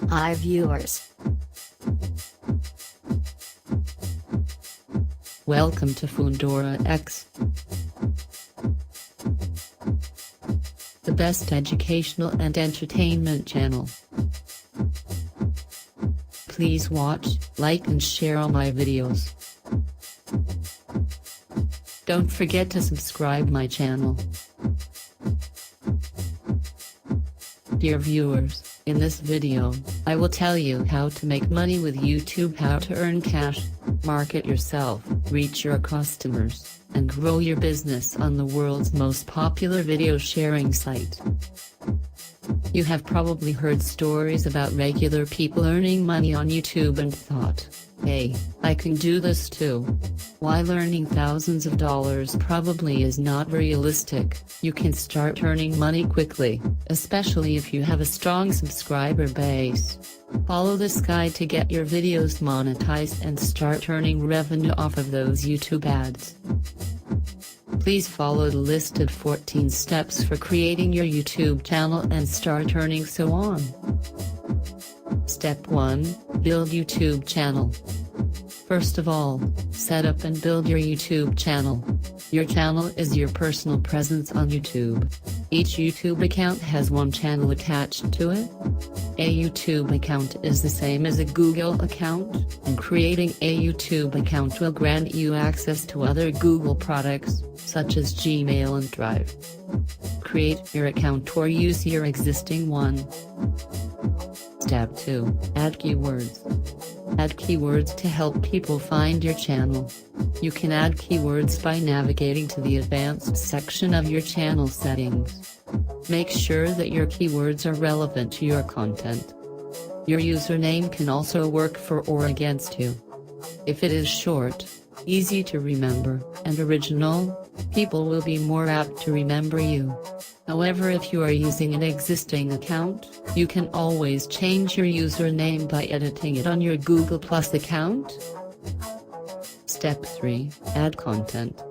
Hi viewers. Welcome to Fundora X, the best educational and entertainment channel. Please watch, like and share all my videos. Don't forget to subscribe my channel. Dear viewers, in this video, I will tell you how to make money with YouTube, how to earn cash, market yourself, reach your customers, and grow your business on the world's most popular video sharing site. You have probably heard stories about regular people earning money on YouTube and thought, hey, I can do this too. While earning thousands of dollars probably is not realistic, you can start earning money quickly, especially if you have a strong subscriber base. Follow this guide to get your videos monetized and start earning revenue off of those YouTube ads. Please follow the listed 14 steps for creating your YouTube channel and start earning so on. Step 1. Build YouTube channel. First of all, set up and build your YouTube channel. Your channel is your personal presence on YouTube. Each YouTube account has one channel attached to it. A YouTube account is the same as a Google account, and creating a YouTube account will grant you access to other Google products, such as Gmail and Drive. Create your account or use your existing one. Step 2. Add keywords. Add keywords to help people find your channel. You can add keywords by navigating to the advanced section of your channel settings. Make sure that your keywords are relevant to your content. Your username can also work for or against you. If it is short, easy to remember, and original, people will be more apt to remember you. However, if you are using an existing account, you can always change your username by editing it on your Google Plus account. Step 3. Add content.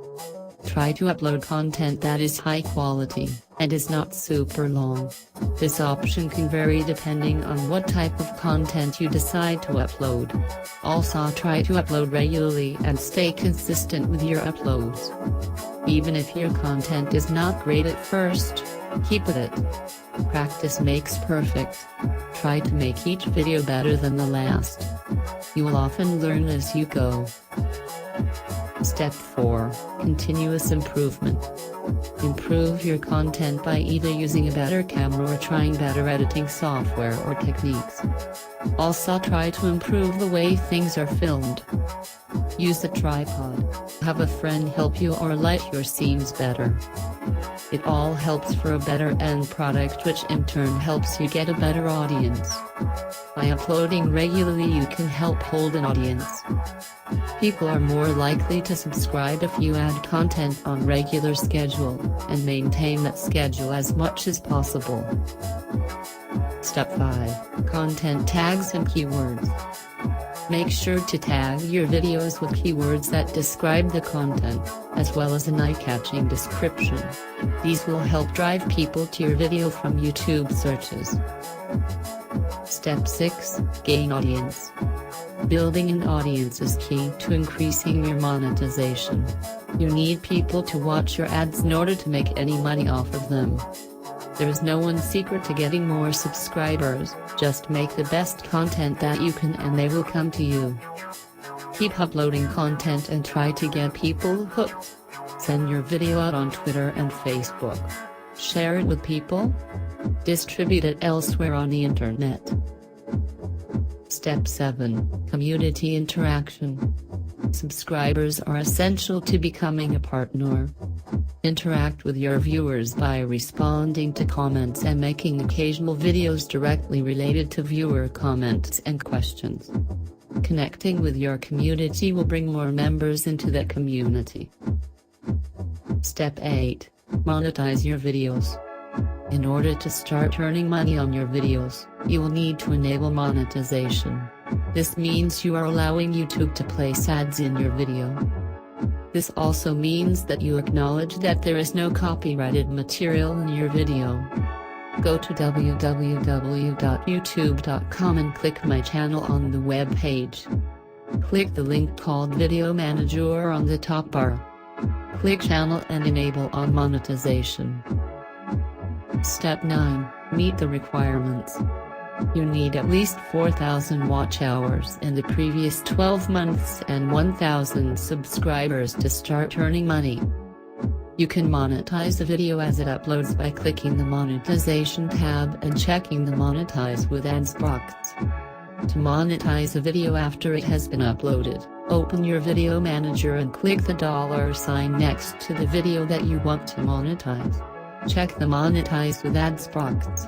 Try to upload content that is high quality, and is not super long. This option can vary depending on what type of content you decide to upload. Also, try to upload regularly and stay consistent with your uploads. Even if your content is not great at first, keep with it. Practice makes perfect. Try to make each video better than the last. You will often learn as you go. Step 4. Continuous improvement. Improve your content by either using a better camera or trying better editing software or techniques. Also, try to improve the way things are filmed. Use a tripod, have a friend help you, or light your scenes better. It all helps for a better end product, which in turn helps you get a better audience. By uploading regularly, you can help hold an audience. People are more likely to subscribe if you add content on regular schedule, and maintain that schedule as much as possible. Step 5. Content tags and keywords. Make sure to tag your videos with keywords that describe the content, as well as an eye-catching description. These will help drive people to your video from YouTube searches. Step 6. Gain audience. Building an audience is key to increasing your monetization. You need people to watch your ads in order to make any money off of them. There is no one secret to getting more subscribers, just make the best content that you can and they will come to you. Keep uploading content and try to get people hooked. Send your video out on Twitter and Facebook. Share it with people. Distribute it elsewhere on the internet. Step 7. Community interaction. Subscribers are essential to becoming a partner. Interact with your viewers by responding to comments and making occasional videos directly related to viewer comments and questions. Connecting with your community will bring more members into that community. Step 8. Monetize your videos. In order to start earning money on your videos, you will need to enable monetization. This means you are allowing YouTube to place ads in your video. This also means that you acknowledge that there is no copyrighted material in your video. Go to www.youtube.com and click my channel on the web page. Click the link called Video Manager on the top bar. Click Channel and enable on monetization. Step 9. Meet the requirements. You need at least 4,000 watch hours in the previous 12 months and 1,000 subscribers to start earning money. You can monetize a video as it uploads by clicking the monetization tab and checking the monetize with ads box. To monetize a video after it has been uploaded, open your video manager and click the $sign next to the video that you want to monetize. Check the monetize with ads box.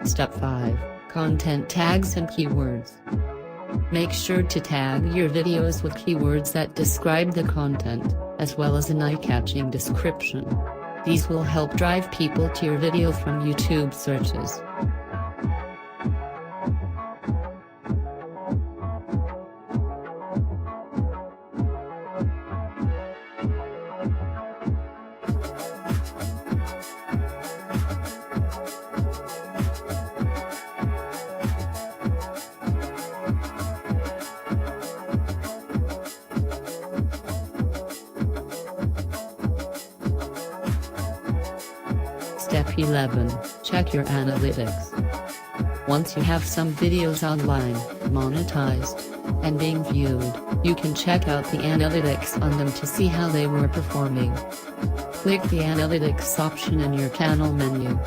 Step 5. Content tags and keywords. Make sure to tag your videos with keywords that describe the content, as well as an eye-catching description. These will help drive people to your video from YouTube searches. Step 11. Check your analytics. Once you have some videos online, monetized, and being viewed, you can check out the analytics on them to see how they were performing. Click the analytics option in your channel menu.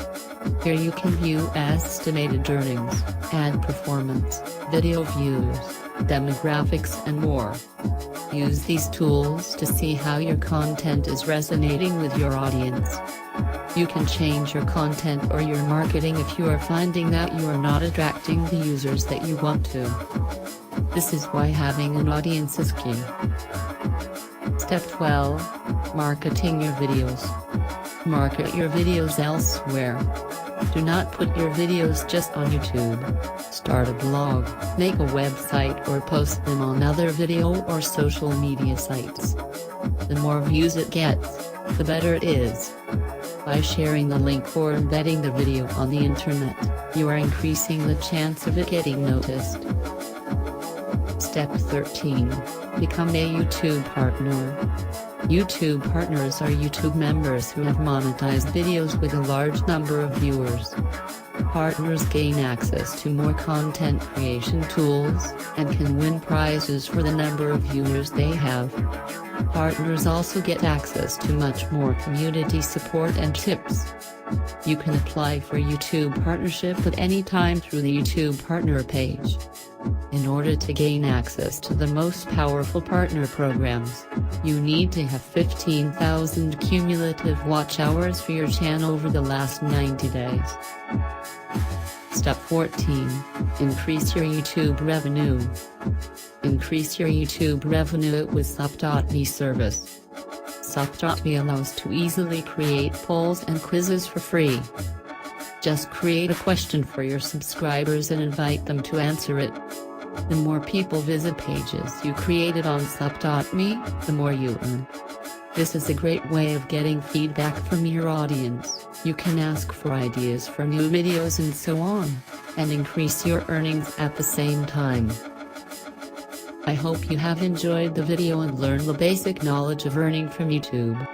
Here you can view estimated earnings, ad performance, video views, demographics and more. Use these tools to see how your content is resonating with your audience. You can change your content or your marketing if you are finding that you are not attracting the users that you want to. This is why having an audience is key. Step 12. Marketing your videos. Market your videos elsewhere. Do not put your videos just on YouTube. Start a blog, make a website or post them on other video or social media sites. The more views it gets, the better it is. By sharing the link or embedding the video on the internet, you are increasing the chance of it getting noticed. Step 13. Become a YouTube partner. YouTube partners are YouTube members who have monetized videos with a large number of viewers. Partners gain access to more content creation tools, and can win prizes for the number of viewers they have. Partners also get access to much more community support and tips. You can apply for YouTube partnership at any time through the YouTube partner page. In order to gain access to the most powerful partner programs, you need to have 15,000 cumulative watch hours for your channel over the last 90 days. Step 14. Increase your YouTube revenue. Increase your YouTube revenue with Sup.me service. Sup.me allows to easily create polls and quizzes for free. Just create a question for your subscribers and invite them to answer it. The more people visit pages you created on Sup.me, the more you earn. This is a great way of getting feedback from your audience. You can ask for ideas for new videos and so on, and increase your earnings at the same time. I hope you have enjoyed the video and learned the basic knowledge of earning from YouTube.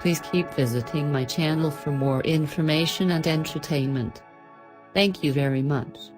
Please keep visiting my channel for more information and entertainment. Thank you very much.